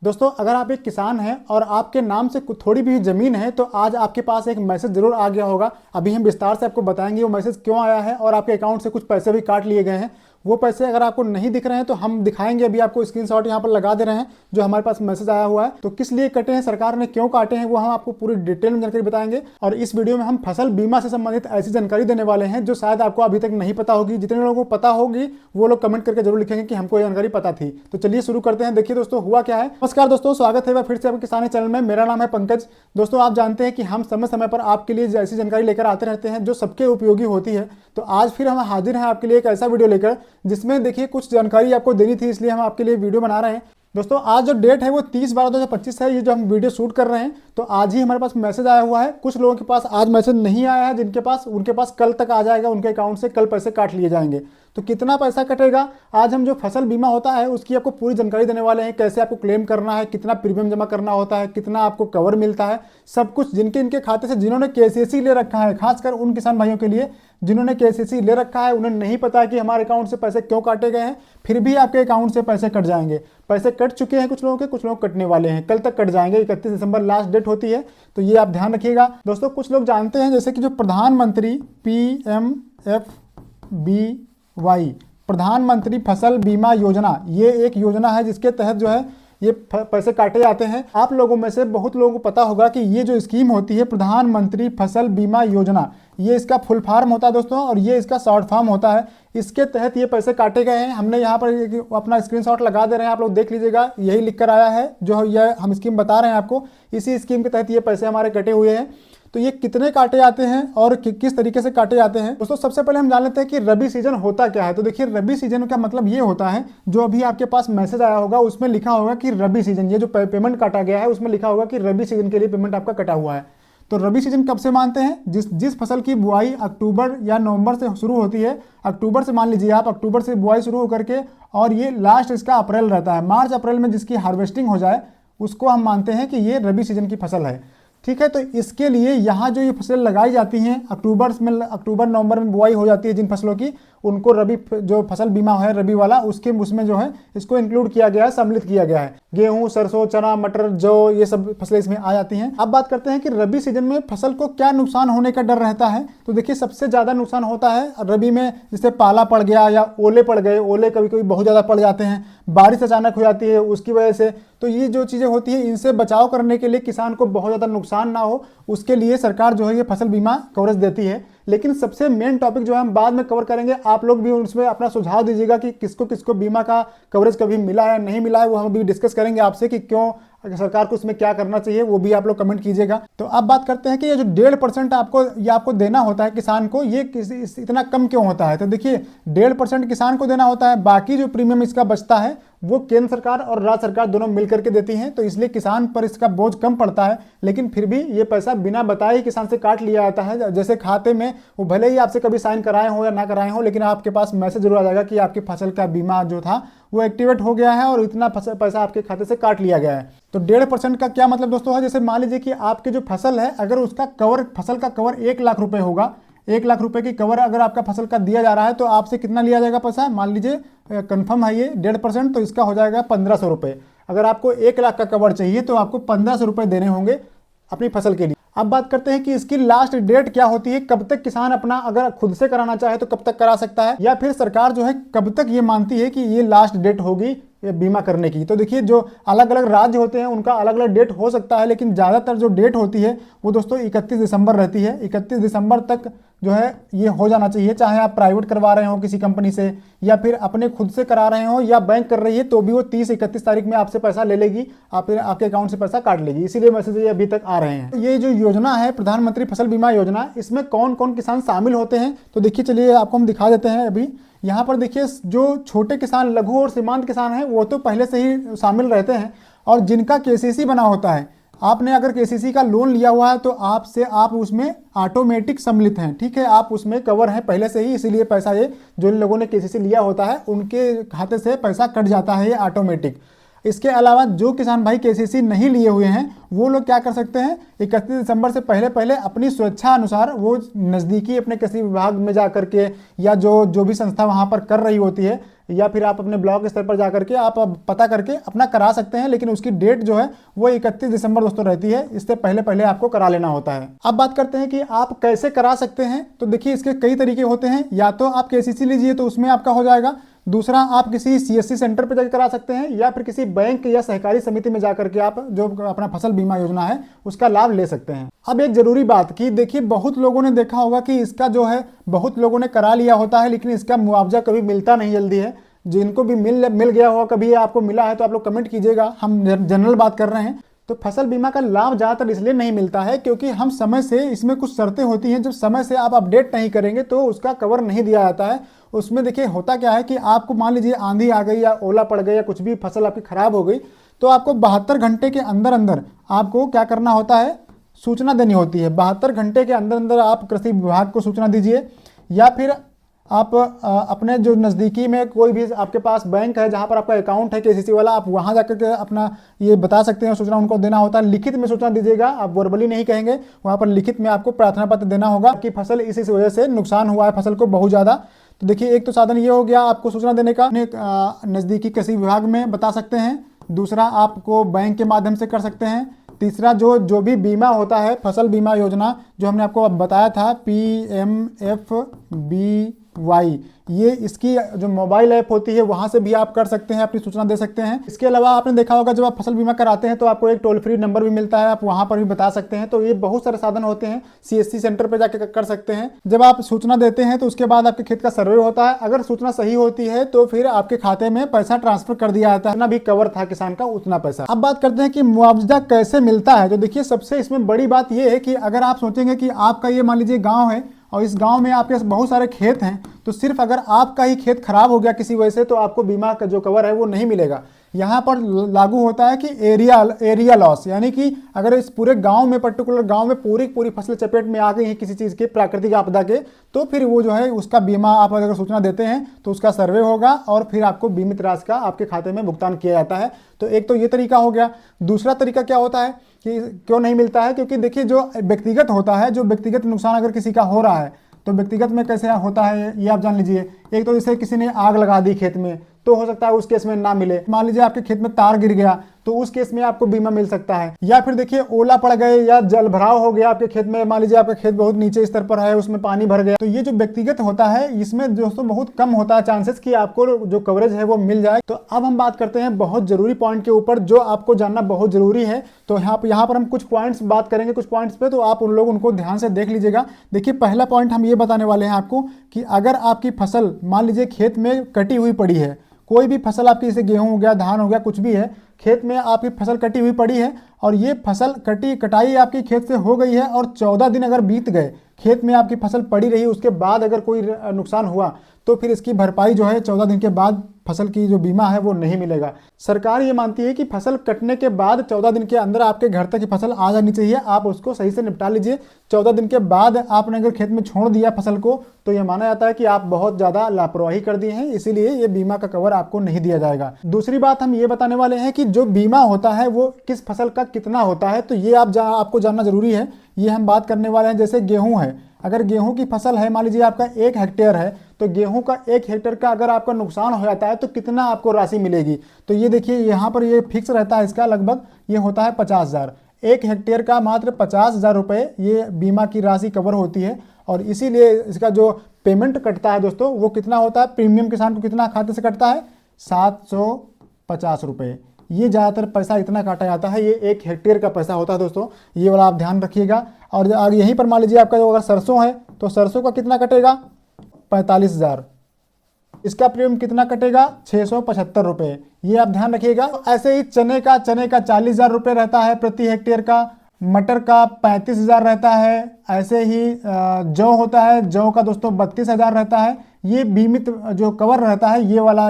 दोस्तों अगर आप एक किसान हैं और आपके नाम से थोड़ी भी ज़मीन है तो आज आपके पास एक मैसेज जरूर आ गया होगा। अभी हम विस्तार से आपको बताएंगे वो मैसेज क्यों आया है और आपके अकाउंट से कुछ पैसे भी काट लिए गए हैं। वो पैसे अगर आपको नहीं दिख रहे हैं तो हम दिखाएंगे, अभी आपको स्क्रीनशॉट यहाँ पर लगा दे रहे हैं जो हमारे पास मैसेज आया हुआ है। तो किस लिए कटे हैं, सरकार ने क्यों काटे हैं, वो हम आपको पूरी डिटेल में जानकारी बताएंगे। और इस वीडियो में हम फसल बीमा से संबंधित ऐसी जानकारी देने वाले हैं जो शायद आपको अभी तक नहीं पता होगी। जितने लोगों को पता होगी वो लोग कमेंट करके जरूर लिखेंगे कि हमको ये जानकारी पता थी। तो चलिए शुरू करते हैं। देखिए दोस्तों हुआ क्या है। नमस्कार दोस्तों, स्वागत है फिर से आपके किसानी चैनल में। मेरा नाम है पंकज। दोस्तों आप जानते हैं कि हम समय समय पर आपके लिए ऐसी जानकारी लेकर आते रहते हैं जो सबके उपयोगी होती है। तो आज फिर हम हाजिर हैं आपके लिए एक ऐसा वीडियो लेकर जिसमें देखिए कुछ जानकारी आपको देनी थी, इसलिए हम आपके लिए वीडियो बना रहे हैं। दोस्तों आज जो डेट है वो 30/12/2025 है, ये जो हम वीडियो शूट कर रहे हैं। तो आज ही हमारे पास मैसेज आया हुआ है। कुछ लोगों के पास आज मैसेज नहीं आया है, जिनके पास उनके पास कल तक आ जाएगा, उनके अकाउंट से कल पैसे काट लिए जाएंगे। तो कितना पैसा कटेगा, आज हम जो फसल बीमा होता है उसकी आपको पूरी जानकारी देने वाले हैं। कैसे आपको क्लेम करना है, कितना प्रीमियम जमा करना होता है, कितना आपको कवर मिलता है, सब कुछ जिनके इनके खाते से जिन्होंने केसीसी ले रखा है, खासकर उन किसान भाइयों के लिए जिन्होंने केसीसी ले रखा है, उन्हें नहीं पता कि हमारे अकाउंट से पैसे क्यों काटे गए हैं। फिर भी आपके अकाउंट से पैसे कट जाएंगे। पैसे कट चुके हैं कुछ लोगों के, कुछ लोग कटने वाले हैं, कल तक कट जाएंगे। 31 दिसंबर लास्ट डेट होती है, तो ये आप ध्यान रखिएगा। दोस्तों कुछ लोग जानते हैं जैसे कि जो प्रधानमंत्री PMFBY प्रधानमंत्री फसल बीमा योजना, ये एक योजना है जिसके तहत जो है ये पैसे काटे जाते हैं। आप लोगों में से बहुत लोगों को पता होगा कि ये जो स्कीम होती है प्रधानमंत्री फसल बीमा योजना, ये इसका फुल फॉर्म होता है दोस्तों, और ये इसका शॉर्ट फॉर्म होता है। इसके तहत ये पैसे काटे गए हैं। हमने यहाँ पर अपना स्क्रीनशॉट लगा दे रहे हैं, आप लोग देख लीजिएगा। यही लिख कर आया है जो ये हम स्कीम बता रहे हैं आपको, इसी स्कीम के तहत ये पैसे हमारे कटे हुए हैं। तो ये कितने काटे जाते हैं और किस तरीके से काटे जाते हैं। दोस्तों सबसे पहले हम जान लेते हैं कि रबी सीजन होता क्या है। तो देखिए रबी सीजन का मतलब ये होता है, जो अभी आपके पास मैसेज आया होगा उसमें लिखा होगा कि रबी सीजन, ये जो पेमेंट काटा गया है उसमें लिखा होगा कि रबी सीजन के लिए पेमेंट आपका कटा हुआ है। तो रबी सीजन कब से मानते हैं, जिस फसल की बुआई अक्टूबर या नवंबर से शुरू होती है। अक्टूबर से मान लीजिए आप, अक्टूबर से बुआई शुरू होकर के और ये लास्ट इसका अप्रैल रहता है। मार्च अप्रैल में जिसकी हार्वेस्टिंग हो जाए उसको हम मानते हैं कि ये रबी सीजन की फसल है। ठीक है, तो इसके लिए यहाँ जो ये फसल लगाई जाती हैं अक्टूबर नवंबर में बुआई हो जाती है जिन फसलों की, उनको रबी जो फसल बीमा है रबी वाला, उसमें जो है इसको इंक्लूड किया गया है, सम्मिलित किया गया है। गेहूं, सरसों, चना, मटर, जौ, ये सब फसलें इसमें आ जाती हैं। अब बात करते हैं कि रबी सीजन में फसल को क्या नुकसान होने का डर रहता है। तो देखिए सबसे ज़्यादा नुकसान होता है रबी में, जैसे पाला पड़ गया या ओले पड़ गए। ओले कभी कभी बहुत ज़्यादा पड़ जाते हैं, बारिश अचानक हो जाती है उसकी वजह से। तो ये जो चीज़ें होती है इनसे बचाव करने के लिए किसान को बहुत ज़्यादा नुकसान ना हो, उसके लिए सरकार जो है ये फसल बीमा कवरेज देती है। लेकिन सबसे मेन टॉपिक जो है हम बाद में कवर करेंगे, आप लोग भी उसमें अपना सुझाव दीजिएगा कि किसको किसको बीमा का कवरेज कभी मिला है नहीं मिला है, वो हम भी डिस्कस करेंगे आपसे कि क्यों सरकार को उसमें क्या करना चाहिए, वो भी आप लोग कमेंट कीजिएगा। तो अब बात करते हैं कि ये जो 1.5% आपको देना होता है किसान को, ये इतना कम क्यों होता है। तो देखिए 1.5% किसान को देना होता है, बाकी जो प्रीमियम इसका बचता है वो केंद्र सरकार और राज्य सरकार दोनों मिलकर के देती हैं। तो इसलिए किसान पर इसका बोझ कम पड़ता है, लेकिन फिर भी ये पैसा बिना बताए ही किसान से काट लिया जाता है। जैसे खाते में वो भले ही आपसे कभी साइन कराए हो या ना कराए हो, लेकिन आपके पास मैसेज जरूर आ जाएगा कि आपकी फसल का बीमा जो था वो एक्टिवेट हो गया है और इतना पैसा आपके खाते से काट लिया गया है। तो 1.5% का क्या मतलब दोस्तों है, जैसे मान लीजिए कि आपकी जो फसल है, अगर उसका कवर, फसल का कवर 1 लाख रुपए होगा, 1 लाख रुपए की कवर अगर आपका फसल का दिया जा रहा है, तो आपसे कितना लिया जाएगा पैसा, मान लीजिए कंफर्म है ये 1.5%, तो इसका हो जाएगा 1500 रुपये। अगर आपको 1 लाख का कवर चाहिए तो आपको 1500 रुपये देने होंगे अपनी फसल के लिए। अब बात करते हैं कि इसकी लास्ट डेट क्या होती है, कब तक किसान अपना अगर खुद से कराना चाहे तो कब तक करा सकता है, या फिर सरकार जो है कब तक ये मानती है कि ये लास्ट डेट होगी बीमा करने की। तो देखिए जो अलग अलग राज्य होते हैं उनका अलग अलग डेट हो सकता है, लेकिन ज़्यादातर जो डेट होती है वो दोस्तों 31 दिसंबर रहती है। 31 दिसंबर तक जो है ये हो जाना चाहिए, चाहे आप प्राइवेट करवा रहे हो किसी कंपनी से या फिर अपने खुद से करा रहे हो या बैंक कर रही है, तो भी वो 30-31 तारीख में आपसे पैसा ले लेगी, आपके अकाउंट से पैसा काट लेगी। इसीलिए मैसेज ये अभी तक आ रहे हैं। ये जो योजना है प्रधानमंत्री फसल बीमा योजना, इसमें कौन कौन किसान शामिल होते हैं, तो देखिए चलिए आपको हम दिखा देते हैं। अभी यहाँ पर देखिए जो छोटे किसान, लघु और सीमांत किसान हैं वो तो पहले से ही शामिल रहते हैं, और जिनका केसीसी बना होता है, आपने अगर केसीसी का लोन लिया हुआ है तो आप उसमें ऑटोमेटिक सम्मिलित हैं। ठीक है, आप उसमें कवर हैं पहले से ही, इसीलिए पैसा ये जो इन लोगों ने केसीसी लिया होता है उनके खाते से पैसा कट जाता है ये ऑटोमेटिक। इसके अलावा जो किसान भाई केसीसी नहीं लिए हुए हैं वो लोग क्या कर सकते हैं, 31 दिसंबर से पहले अपनी स्वेच्छा अनुसार वो नज़दीकी अपने किसी विभाग में जा करके या जो भी संस्था वहाँ पर कर रही होती है या फिर आप अपने ब्लॉक स्तर पर जाकर के आप पता करके अपना करा सकते हैं, लेकिन उसकी डेट जो है वो 31 दिसंबर दोस्तों रहती है। इससे पहले पहले आपको करा लेना होता है। अब बात करते हैं कि आप कैसे करा सकते हैं। तो देखिए इसके कई तरीके होते हैं। या तो आप केसीसी लीजिए तो उसमें आपका हो जाएगा। दूसरा, आप किसी सीएससी सेंटर पर जाकर करा सकते हैं, या फिर किसी बैंक या सहकारी समिति में जाकर के आप जो अपना फसल बीमा योजना है उसका लाभ ले सकते हैं। अब एक जरूरी बात कि देखिए बहुत लोगों ने देखा होगा कि इसका जो है बहुत लोगों ने करा लिया होता है, लेकिन इसका मुआवजा कभी मिलता नहीं जल्दी है। जिनको भी मिल गया होगा, कभी आपको मिला है तो आप लोग कमेंट कीजिएगा। हम जनरल बात कर रहे हैं। तो फसल बीमा का लाभ ज़्यादातर इसलिए नहीं मिलता है क्योंकि हम समय से, इसमें कुछ शर्तें होती हैं, जब समय से आप अपडेट नहीं करेंगे तो उसका कवर नहीं दिया जाता है। उसमें देखिए होता क्या है कि आपको मान लीजिए आंधी आ गई या ओला पड़ गई या कुछ भी फसल आपकी खराब हो गई, तो आपको 72 घंटे के अंदर अंदर आपको क्या करना होता है, सूचना देनी होती है। 72 घंटे के अंदर अंदर आप कृषि विभाग को सूचना दीजिए, या फिर आप अपने जो नज़दीकी में कोई भी आपके पास बैंक है जहां पर आपका अकाउंट है केसीसी वाला, आप वहां जाकर के अपना ये बता सकते हैं। सूचना उनको देना होता है, लिखित में सूचना दीजिएगा, आप वर्बली नहीं कहेंगे। वहां पर लिखित में आपको प्रार्थना पत्र देना होगा कि फसल इस वजह से नुकसान हुआ है फसल को बहुत ज़्यादा। तो देखिए एक तो साधन ये हो गया आपको सूचना देने का, नज़दीकी कृषि विभाग में बता सकते हैं। दूसरा, आपको बैंक के माध्यम से कर सकते हैं। तीसरा, जो भी बीमा होता है फसल बीमा योजना जो हमने आपको बताया था PMFBY, ये इसकी जो मोबाइल ऐप होती है वहां से भी आप कर सकते हैं, अपनी सूचना दे सकते हैं। इसके अलावा आपने देखा होगा जब आप फसल बीमा कराते हैं तो आपको एक टोल फ्री नंबर भी मिलता है, आप वहां पर भी बता सकते हैं। तो ये बहुत सारे साधन होते हैं। सीएससी सेंटर पर जाकर कर सकते हैं। जब आप सूचना देते हैं तो उसके बाद आपके खेत का सर्वे होता है। अगर सूचना सही होती है तो फिर आपके खाते में पैसा ट्रांसफर कर दिया जाता है, जितना भी कवर था किसान का उतना पैसा। अब बात करते हैं कि मुआवजा कैसे मिलता है। तो देखिए सबसे इसमें बड़ी बात यह है कि अगर आप सोचेंगे कि आपका ये मान लीजिए गाँव है और इस गांव में आपके बहुत सारे खेत हैं, तो सिर्फ अगर आपका ही खेत खराब हो गया किसी वजह से तो आपको बीमा का जो कवर है वो नहीं मिलेगा। यहाँ पर लागू होता है कि एरिया लॉस, यानी कि अगर इस पूरे गांव में, पर्टिकुलर गांव में पूरी फसल चपेट में आ गई है किसी चीज़ के, प्राकृतिक आपदा के, तो फिर वो जो है उसका बीमा आप अगर सूचना देते हैं तो उसका सर्वे होगा और फिर आपको बीमित राशि का आपके खाते में भुगतान किया जाता है। तो एक तो ये तरीका हो गया। दूसरा तरीका क्या होता है कि क्यों नहीं मिलता है, क्योंकि देखिए जो व्यक्तिगत होता है, जो व्यक्तिगत नुकसान अगर किसी का हो रहा है तो व्यक्तिगत में कैसे होता है ये आप जान लीजिए। एक तो जैसे किसी ने आग लगा दी खेत में, तो हो सकता है उस केस में ना मिले। मान लीजिए आपके खेत में तार गिर गया तो उस केस में आपको बीमा मिल सकता है। या फिर देखिए ओला पड़ गए या जल भराव हो गया आपके खेत में, मान लीजिए आपका खेत बहुत नीचे स्तर पर है, उसमें पानी भर गया, तो ये जो व्यक्तिगत होता है इसमें दोस्तों बहुत कम होता है चांसेस कि आपको जो कवरेज है वो मिल जाए। तो अब हम बात करते हैं बहुत जरूरी पॉइंट के ऊपर जो आपको जानना बहुत जरूरी है। तो यहाँ पर हम कुछ पॉइंट्स बात करेंगे, कुछ पॉइंट्स पे, तो आप उन लोग उनको ध्यान से देख लीजिएगा। देखिए पहला पॉइंट हम ये बताने वाले हैं आपको कि अगर आपकी फसल मान लीजिए खेत में कटी हुई पड़ी है, कोई भी फसल आपकी, जैसे गेहूं हो गया, धान हो गया, कुछ भी है, खेत में आपकी फसल कटी हुई पड़ी है और ये फसल कटाई आपकी खेत से हो गई है और 14 दिन अगर बीत गए, खेत में आपकी फसल पड़ी रही, उसके बाद अगर कोई नुकसान हुआ तो फिर इसकी भरपाई जो है 14 दिन के बाद फसल की जो बीमा है वो नहीं मिलेगा। सरकार ये मानती है कि फसल कटने के बाद 14 दिन के अंदर आपके घर तक की फसल आ जानी चाहिए, आप उसको सही से निपटा लीजिए। 14 दिन के बाद आपने अगर खेत में छोड़ दिया फसल को तो यह माना जाता है कि आप बहुत ज़्यादा लापरवाही कर दिए हैं, इसीलिए ये बीमा का कवर आपको नहीं दिया जाएगा। दूसरी बात हम ये बताने वाले हैं कि जो बीमा होता है वो किस फसल का कितना होता है, तो ये आपको जानना जरूरी है। ये हम बात करने वाले हैं, जैसे गेहूँ है, अगर गेहूं की फसल है, मान लीजिए आपका 1 हेक्टेयर है, तो गेहूं का 1 हेक्टेयर का अगर आपका नुकसान हो जाता है तो कितना आपको राशि मिलेगी। तो ये देखिए यहाँ पर ये फिक्स रहता है, इसका लगभग ये होता है 50,000। 1 हेक्टेयर का मात्र 50,000 रुपये ये बीमा की राशि कवर होती है। और इसीलिए इसका जो पेमेंट कटता है दोस्तों वो कितना होता है, प्रीमियम किसान को कितना खाते से कटता है, 750 रुपये। ये ज़्यादातर पैसा इतना काटा जाता है, ये 1 हेक्टेयर का पैसा होता है दोस्तों, ये वाला आप ध्यान रखिएगा। और आगे यहीं पर मान लीजिए आपका जो अगर सरसों है तो सरसों का कितना कटेगा, 45,000। इसका प्रीमियम कितना कटेगा, 675 रुपये, ये आप ध्यान रखिएगा। ऐसे ही चने का 40,000 रुपये रहता है प्रति हेक्टेयर का, मटर का 35,000 रहता है, ऐसे ही जौ होता है, जौ का दोस्तों 32,000 रहता है। ये बीमित जो कवर रहता है ये वाला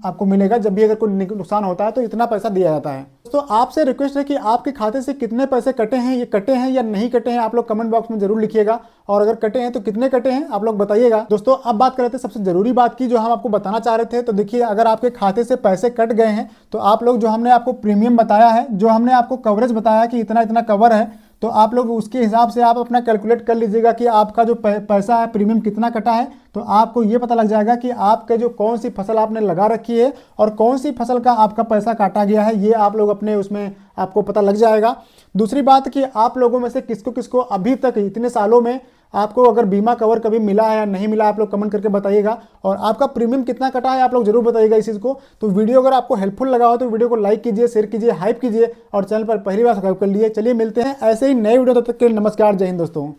आपको मिलेगा, जब भी अगर कोई नुकसान होता है तो इतना पैसा दिया जाता है। तो आपसे रिक्वेस्ट है कि आपके खाते से कितने पैसे कटे हैं, ये कटे हैं या नहीं कटे हैं, आप लोग कमेंट बॉक्स में जरूर लिखिएगा। और अगर कटे हैं तो कितने कटे हैं आप लोग बताइएगा। दोस्तों अब बात कर रहे थे सबसे जरूरी बात की जो हम आपको बताना चाह रहे थे। तो देखिए अगर आपके खाते से पैसे कट गए हैं तो आप लोग जो हमने आपको प्रीमियम बताया है, जो हमने आपको कवरेज बताया कि इतना इतना कवर है, तो आप लोग उसके हिसाब से आप अपना कैलकुलेट कर लीजिएगा कि आपका जो पैसा है प्रीमियम कितना कटा है। तो आपको ये पता लग जाएगा कि आपके जो कौन सी फसल आपने लगा रखी है और कौन सी फसल का आपका पैसा काटा गया है, ये आप लोग अपने उसमें आपको पता लग जाएगा। दूसरी बात कि आप लोगों में से किसको किसको अभी तक इतने सालों में आपको अगर बीमा कवर कभी मिला है या नहीं मिला, आप लोग कमेंट करके बताइएगा। और आपका प्रीमियम कितना कटा है आप लोग जरूर बताइएगा इस चीज़ को। तो वीडियो अगर आपको हेल्पफुल लगा हो तो वीडियो को लाइक कीजिए, शेयर कीजिए, हाइप कीजिए और चैनल पर पहली बार सब्सक्राइब कर लीजिए। चलिए मिलते हैं ऐसे ही नए वीडियो, तब तक के लिए नमस्कार, जय हिंद दोस्तों।